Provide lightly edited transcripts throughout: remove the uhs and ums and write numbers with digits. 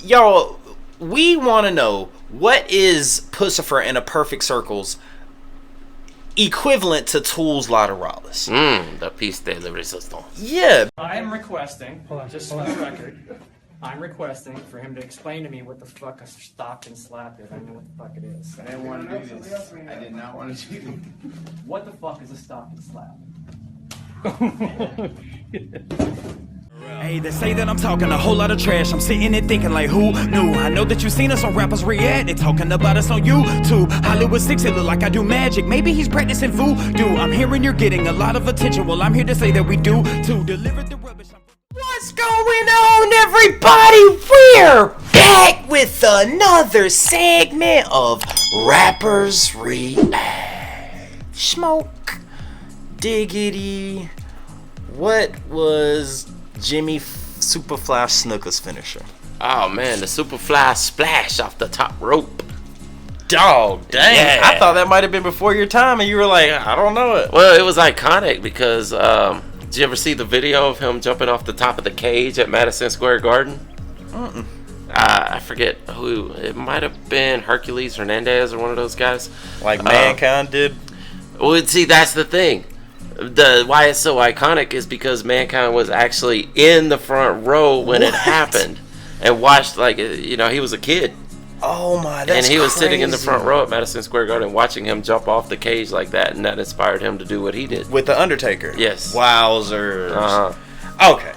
y'all, we want to know what is Puscifer in a perfect circle's equivalent to Tool's Lateralis. The piece de la resistance. Yeah. I am requesting, just for the record, I'm requesting for him to explain to me what the fuck a stock and slap is. I know what the fuck it is. I didn't want to do this. I did not want to do this. What the fuck is a stock and slap? Hey, they say that I'm talking a whole lot of trash. I'm sitting and thinking like, who knew? I know that you've seen us on Rappers React. They talking about us on YouTube. Hollywood 6, it look like I do magic. Maybe he's practicing voodoo. I'm hearing you're getting a lot of attention. Well, I'm here to say that we do to deliver the rubbish. What's going on, everybody? We're back with another segment of Rappers React. Smoke. Diggity. What was Jimmy Superfly Snuka's finisher? Oh man, the Superfly splash off the top rope. Dog, dang. Yeah. I thought that might have been before your time, and you were like, I don't know it. Well, it was iconic because did you ever see the video of him jumping off the top of the cage at Madison Square Garden? I forget who. It might have been Hercules Hernandez or one of those guys. Like Mankind did? Well, see, that's the thing. Why it's so iconic is because Mankind was actually in the front row when it happened and watched, like, you know, he was a kid. Oh my, that's And he was crazy. sitting in the front row at Madison Square Garden watching him jump off the cage like that, and that inspired him to do what he did. With The Undertaker? Yes. Wowzers. Okay.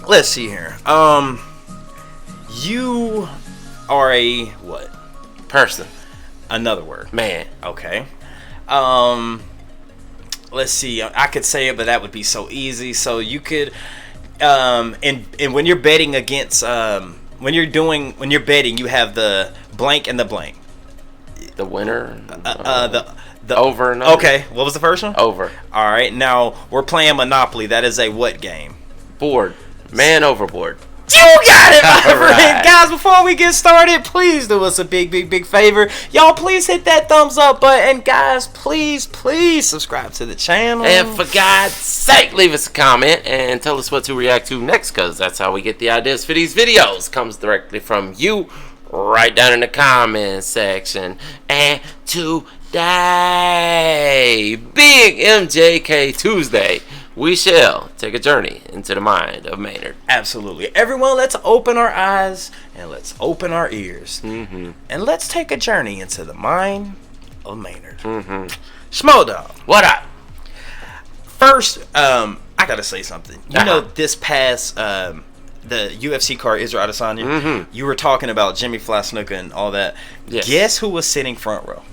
Let's see here. You are a what? Person. Another word. Man. Okay. Let's see. I could say it, but that would be so easy. So you could, and when you're betting against, when you're betting, you have the blank and the blank. The winner. The over and under. Okay. What was the first one? Over. All right. Now we're playing Monopoly. That is a what game? Board. Man overboard. You got it, my friend. Right. Guys, before we get started, please do us a big favor. Y'all, please hit that thumbs up button. Guys, please subscribe to the channel. And for God's sake, leave us a comment and tell us what to react to next, because that's how we get the ideas for these videos. Comes directly from you right down in the comment section. And today, big MJK Tuesday, we shall take a journey into the mind of Maynard. Absolutely. Everyone, let's open our eyes and let's open our ears. And let's take a journey into the mind of Maynard. Schmo Dog. What up? First, I gotta say something. You know, Uh-huh. this past the UFC card, Israel Adesanya, you were talking about Jimmy Fly Snuka and all that. Yes. Guess who was sitting front row?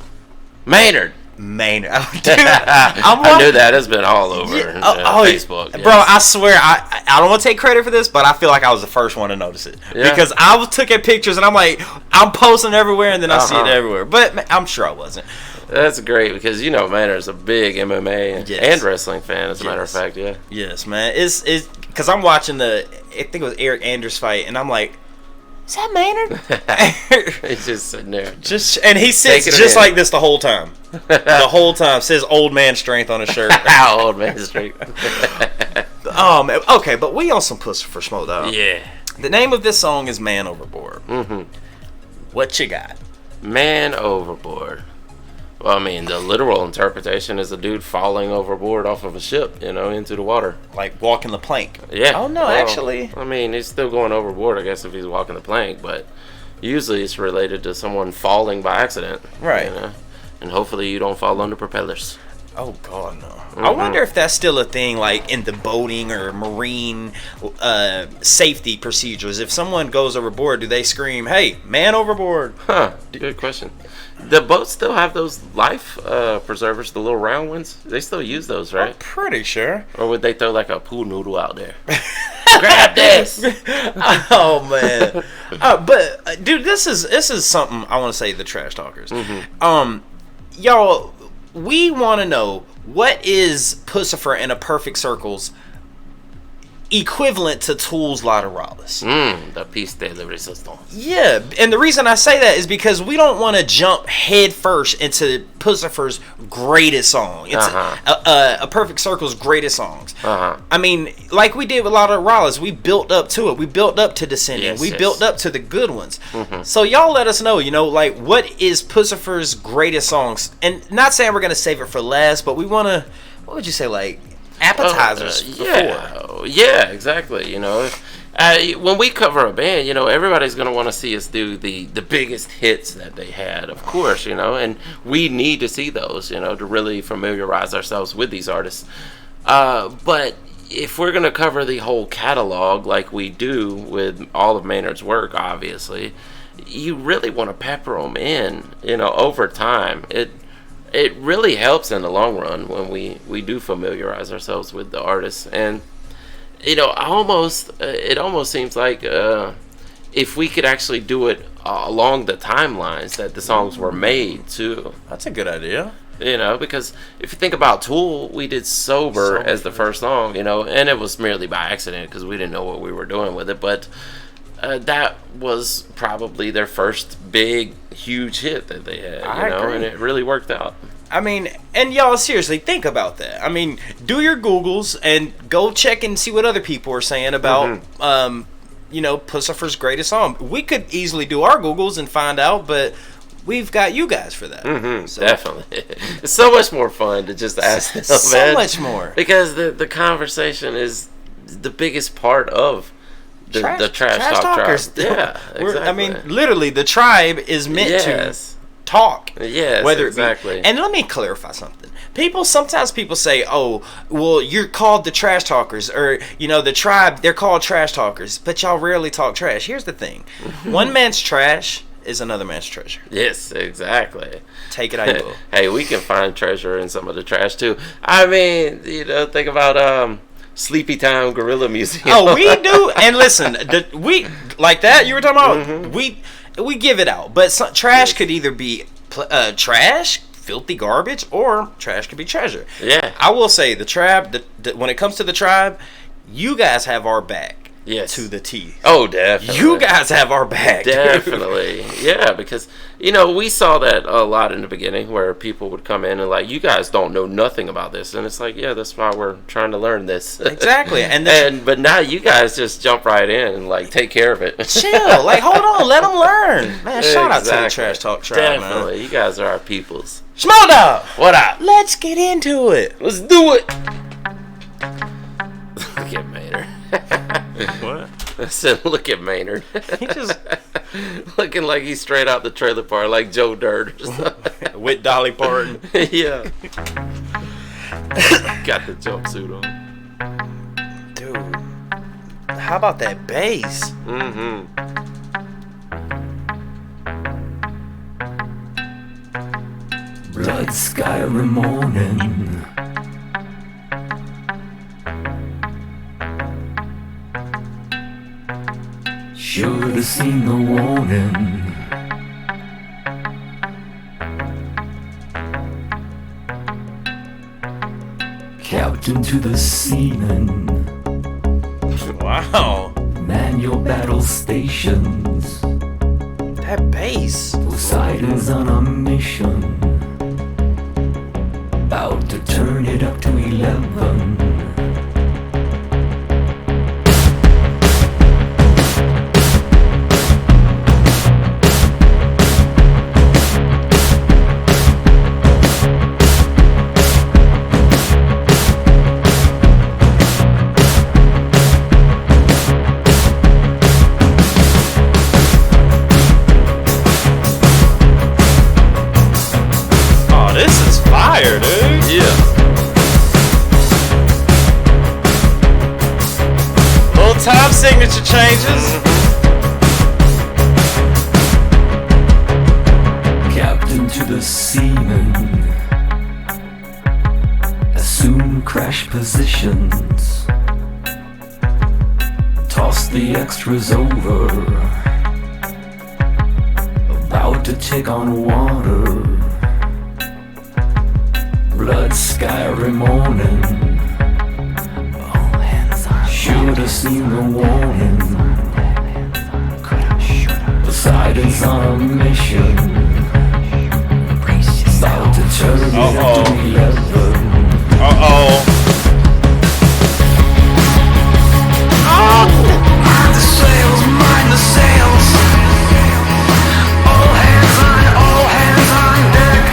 Maynard. Maynard. Dude, I knew that. It's been all over Facebook. Bro, I swear, I don't want to take credit for this, but I feel like I was the first one to notice it. Yeah. Because I took pictures and I'm like, I'm posting everywhere and then I see it everywhere. But I'm sure I wasn't. That's great because, you know, Maynard's a big MMA Yes. and wrestling fan, as a matter of Yes. fact, yeah. Yes, man. It's because I'm watching I think it was Eric Anders fight, and I'm like, is that Maynard? He's just sitting there. And he sits Taking it just in. like this the whole time. The whole time. Says old man strength on his shirt. How old man straight. Okay, but we on some pussy for Smoke Dog. Yeah. The name of this song is Man Overboard. What you got? Man overboard. Well, I mean, the literal interpretation is a dude falling overboard off of a ship, you know, into the water. Like walking the plank. Yeah. Oh, no, Well, actually. I mean, he's still going overboard, I guess, if he's walking the plank, but usually it's related to someone falling by accident. Right. You know? And hopefully you don't fall under propellers. Oh, God, no. I wonder if that's still a thing, like, in the boating or marine safety procedures. If someone goes overboard, do they scream, hey, man overboard? Huh. Good question. The boats still have those life preservers, the little round ones. They still use those, right? I'm pretty sure. Or would they throw like a pool noodle out there? Grab this. Oh, man. But, dude, this is something I want to say to the trash talkers. Y'all, we want to know, what is Puscifer in a perfect circle's equivalent to Tool's Laterales. The piece de la resistance. Yeah, and the reason I say that is because we don't want to jump head first into Puscifer's greatest song. It's a Perfect Circle's greatest songs. I mean, like we did with Laterales, we built up to it. We built up to Descending. We built up to the good ones. So y'all let us know, like, what is Puscifer's greatest songs? And not saying we're going to save it for last, but we want to, what would you say, like, appetizers before. Yeah, exactly. When we cover a band, everybody's going to want to see us do the biggest hits that they had, of course, and we need to see those, to really familiarize ourselves with these artists. But if we're going to cover the whole catalog like we do with all of Maynard's work, obviously, you really want to pepper them in, over time. It really helps in the long run when we do familiarize ourselves with the artists. And it almost seems like if we could actually do it along the timelines that the songs were made too. That's a good idea. Because if you think about Tool, we did Sober as the first song, and it was merely by accident because we didn't know what we were doing with it, but that was probably their first big, huge hit that they had, and it really worked out. I mean, and y'all seriously think about that. I mean, do your Googles and go check and see what other people are saying about, Puscifer's greatest song. We could easily do our Googles and find out, but we've got you guys for that. So. Definitely. It's so much more fun to just ask them, so much more. Because the conversation is the biggest part of the trash talk talkers. Tribe. Yeah, exactly. I mean, literally, the tribe is meant to talk. Yes, exactly. And let me clarify something. Sometimes people say, "Oh, well, you're called the trash talkers," or the tribe, they're called trash talkers, but y'all rarely talk trash. Here's the thing: one man's trash is another man's treasure. Yes, exactly. Take it how you will. Hey, we can find treasure in some of the trash too. I mean, think about Sleepy Town Gorilla Museum. Oh, we do. And listen, we like that you were talking about. We give it out, but trash could either be trash, filthy garbage, or trash could be treasure. Yeah, I will say the tribe. When it comes to the tribe, you guys have our back. Yes. To the T. Oh, definitely. You guys have our back. Definitely. Yeah, because, we saw that a lot in the beginning where people would come in and like, you guys don't know nothing about this. And it's like, yeah, that's why we're trying to learn this. Exactly. But now you guys just jump right in and like take care of it. Chill. Like, hold on. Let them learn. Man, shout out to the Trash Talk Tribe, Definitely. Man. You guys are our peoples. Small Dog. What up? Let's get into it. Let's do it. Look at Maynard. What? I said, look at Maynard. He just looking like he's straight out the trailer park, like Joe Dirt or something. With Dolly Parton. Yeah. Got the jumpsuit on. Dude, how about that bass? Blood sky morning. Should have seen the warning. Captain to the seaman. Wow. Man your battle stations. That bass. Poseidon's on a mission. About to turn it up to 11. Dude. Yeah. Little time signature changes. Captain to the seaman. Assume crash positions. Toss the extras over. About to take on water. Blood sky morning. All hands on. Should have seen the warning. Poseidon's on a mission. About to turn it up to 11. Mind the sails, mind the sails. All hands on deck.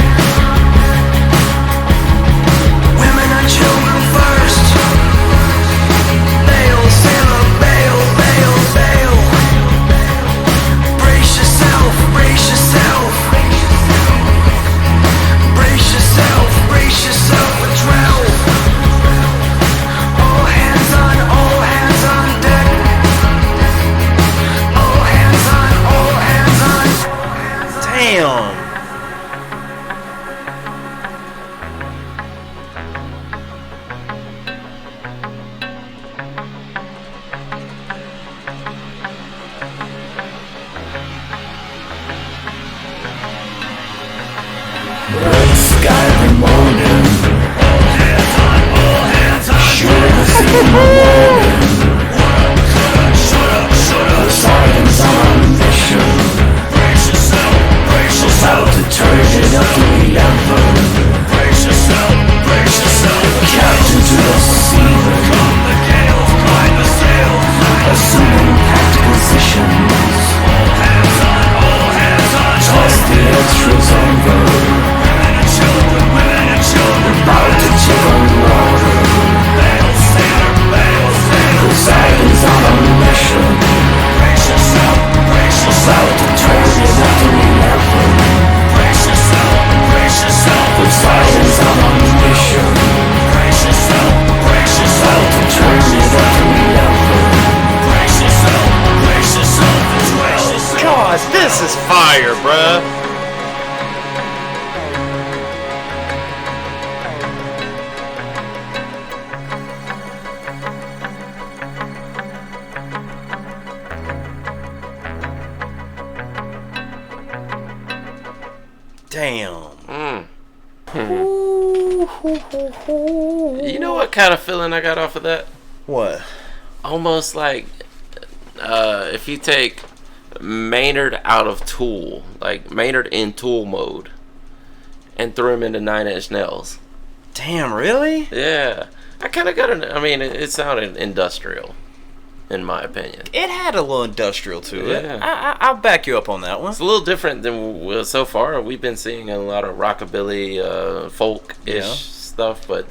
Women and children first. Bail, sailor, bail, bail, bail. Brace yourself, brace yourself. Brace yourself, brace yourself for 12. All hands on deck. All hands on. Damn. Red sky every morning. Sure to see the morning. Poseidon's on a mission. About to turn it up to 11. Captain to the seaman. Assuming packed positions. Toss the extras over. About to take on water. Poseidon's on a mission. About to turn it up to 11. Poseidon's on a mission. About to turn it up to 11. God, this is fire, bruh. Damn. You know what kind of feeling I got off of that? What? Almost like if you take Maynard out of Tool, like Maynard in Tool mode, and threw him into 9 Inch Nails. Damn, really? Yeah. I kind of got it sounded industrial, in my opinion. It had a little industrial to it. Yeah. I'll back you up on that one. It's a little different than so far. We've been seeing a lot of rockabilly, folk-ish stuff, but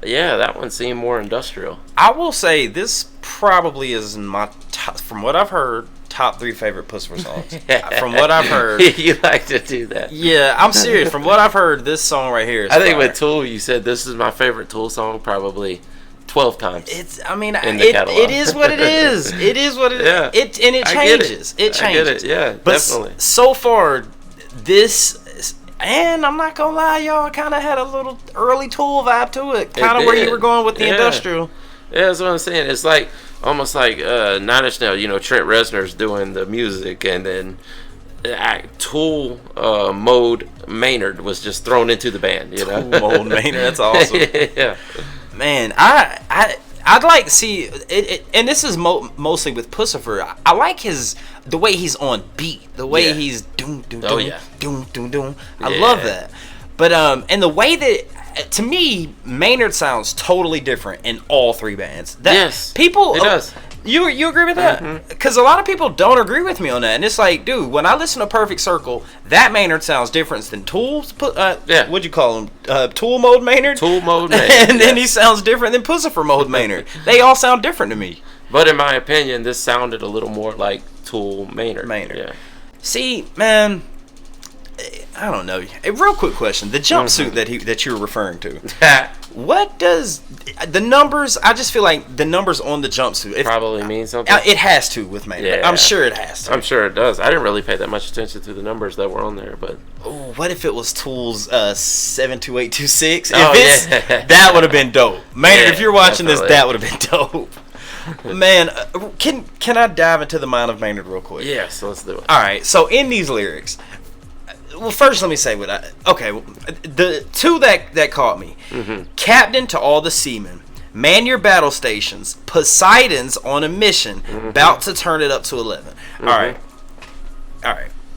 yeah, that one seemed more industrial. I will say this probably is my top, from what I've heard, top 3 favorite Puscifer songs. From what I've heard. You like to do that. Yeah, I'm serious. From what I've heard, this song right here is I think fire. with Tool, you said this is my favorite Tool song probably 12 times. It is what it is. It is what it is. Yeah. It changes. It changes. I get it. Yeah, but definitely. So far, this, and I'm not gonna lie, y'all, kind of had a little early Tool vibe to it. Kind of where you were going with the industrial. Yeah, that's what I'm saying. It's like almost like 9 Inch Nails. You know, Trent Reznor's doing the music, and then Tool mode Maynard was just thrown into the band. You know, Tool mode Maynard. That's awesome. Yeah. Man, I'd like to see it, and this is mostly with Puscifer. I like the way he's on beat, the way he's doom doom doom doom doom doom. I love that. But and the way that, to me, Maynard sounds totally different in all 3 bands. Yes, people. It does. You agree with that? Because a lot of people don't agree with me on that, and it's like, dude, when I listen to Perfect Circle, that Maynard sounds different than Tool's. What'd you call him? Tool mode Maynard. Tool mode Maynard. And then he sounds different than Puscifer mode Maynard. They all sound different to me. But in my opinion, this sounded a little more like Tool Maynard. Yeah. See, man, I don't know. A real quick question: the jumpsuit that you were referring to. What does the numbers? I just feel like the numbers on the jumpsuit probably mean something. It has to with Maynard. Yeah. I'm sure it has to. I'm sure it does. I didn't really pay that much attention to the numbers that were on there, but what if it was Tool's 72826? That would have been dope. Maynard, if you're watching definitely. this, that would have been dope. Man, can I dive into the mind of Maynard real quick? Yes, let's do it. All right. So in these lyrics. Well, first let me say the 2 that caught me. Captain to all the seamen, Man your battle stations. Poseidon's on a mission. About to turn it up to 11. All right.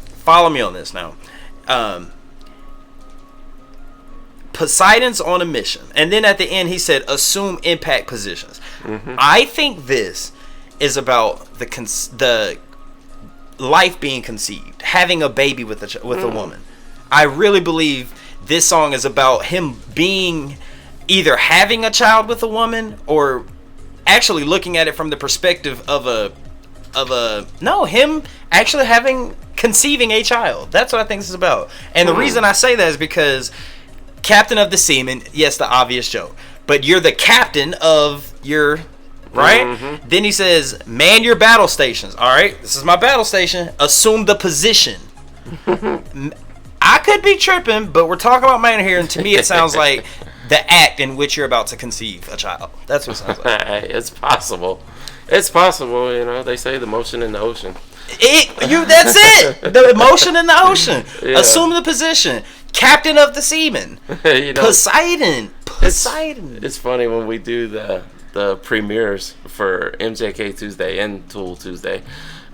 Follow me on this now. Poseidon's on a mission. And then at the end he said, assume impact positions. I think this is about the life being conceived, having a baby with a woman. I really believe this song is about him being either having a child with a woman or actually looking at it from the perspective of him actually conceiving a child. That's what I think this is about. And the reason I say that is because captain of the seamen, yes, the obvious joke, but you're the captain of your right? Then he says, man your battle stations. All right, this is my battle station. Assume the position. I could be tripping, but we're talking about man here, and to me it sounds like the act in which you're about to conceive a child. That's what it sounds like. It's possible. It's possible, you know. They say the motion in the ocean. That's it. The emotion in the ocean. Yeah. Assume the position. Captain of the seamen. You know, Poseidon. It's funny when we do the premieres for MJK Tuesday and Tool Tuesday.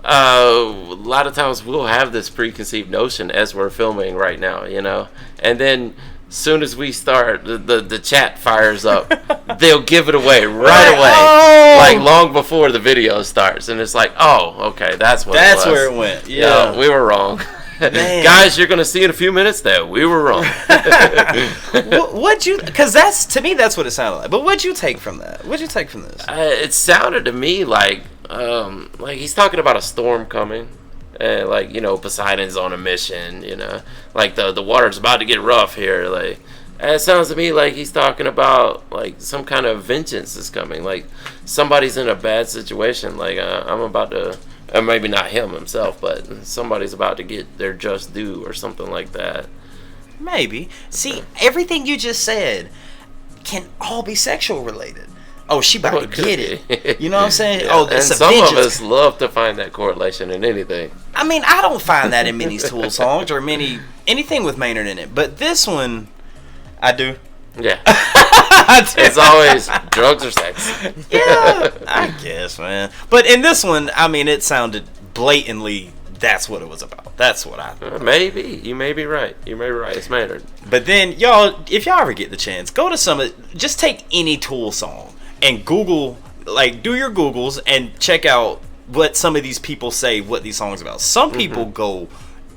A lot of times we'll have this preconceived notion as we're filming right now, you know, and then soon as we start, the chat fires up. They'll give it away right away, like long before the video starts, and it's like, oh, okay, that's where it went. Yeah, we were wrong. Guys, you're gonna see in a few minutes that we were wrong. Because that's, to me, that's what it sounded like. But what'd you take from that? What'd you take from this? It sounded to me like he's talking about a storm coming, and like, you know, Poseidon's on a mission, you know, like the water's about to get rough here. Like, it sounds to me like he's talking about like some kind of vengeance is coming, like somebody's in a bad situation, like I'm about to. Maybe not him himself, but somebody's about to get their just due or something like that. Maybe. See, everything you just said can all be sexual related. Oh, she about to get it. You know what I'm saying? Yeah. Oh, it's and some of us love to find that correlation in anything. I mean, I don't find that in many Tool songs or anything with Maynard in it, but this one, I do. Yeah. It's always drugs or sex. Yeah, I guess, man. But in this one, I mean, it sounded blatantly that's what it was about. That's what I thought. Maybe. You may be right. It's Maynard. But then, y'all, if y'all ever get the chance, go to just take any Tool song and Google, like, do your Googles and check out what some of these people say what these songs about. Some people go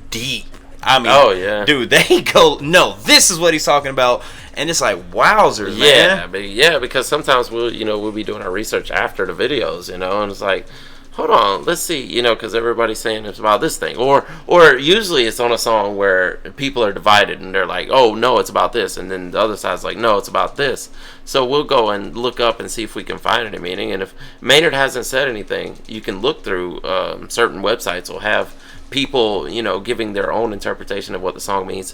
deep. I mean, oh yeah, dude, they go, no, this is what he's talking about, and it's like, wowzers, man. Yeah, because sometimes we'll be doing our research after the videos, you know, and it's like, hold on, let's see, you know, because everybody's saying it's about this thing, or usually it's on a song where people are divided and they're like, oh no, it's about this, and then the other side's like, no, it's about this. So we'll go and look up and see if we can find any meaning, and if Maynard hasn't said anything, you can look through certain websites will have people, you know, giving their own interpretation of what the song means,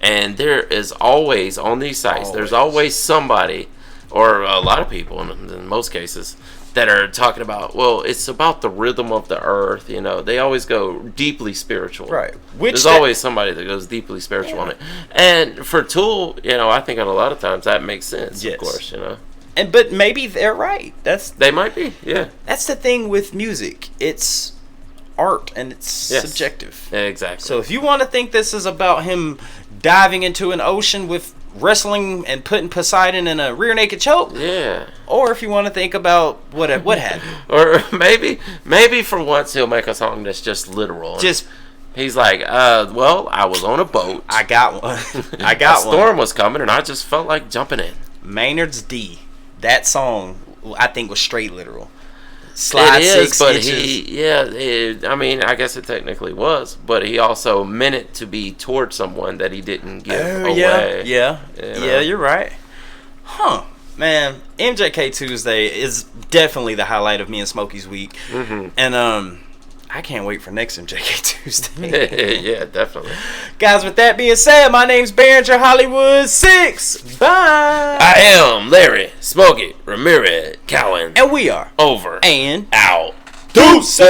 and there is always on these sites there's always somebody or a lot of people in most cases that are talking about, well, it's about the rhythm of the earth, you know. They always go deeply spiritual, right? There's always somebody that goes deeply spiritual on it, and for Tool, you know, I think a lot of times that makes sense. Yes. Of course, you know. But maybe they're right. They might be, yeah. That's the thing with music, it's art and it's subjective. Yeah, exactly. So if you want to think this is about him diving into an ocean with wrestling and putting Poseidon in a rear naked choke, yeah, or if you want to think about what have you, or maybe for once he'll make a song that's just literal. He's like, well, I was on a boat. I got one. A storm was coming, and I just felt like jumping in. Maynard's D. That song, I think, was straight literal. Slide it is, 6 but inches. I mean, I guess it technically was, but he also meant it to be towards someone that he didn't give away. Yeah, you're right. Huh, man, MJK Tuesday is definitely the highlight of me and Smokey's week, and I can't wait for next MJK Tuesday. Yeah, definitely. Guys, with that being said, my name's MJK Hollywood 6. Bye. I am Larry Smokey Ramirez Cowan. And we are over and out. Deuces.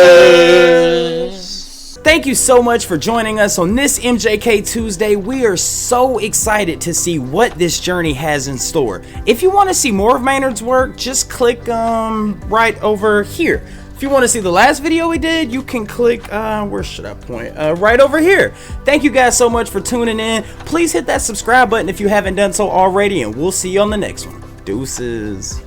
Thank you so much for joining us on this MJK Tuesday. We are so excited to see what this journey has in store. If you want to see more of Maynard's work, just click right over here. If you want to see the last video we did, you can click, where should I point? Right over here. Thank you guys so much for tuning in. Please hit that subscribe button if you haven't done so already, and we'll see you on the next one. Deuces.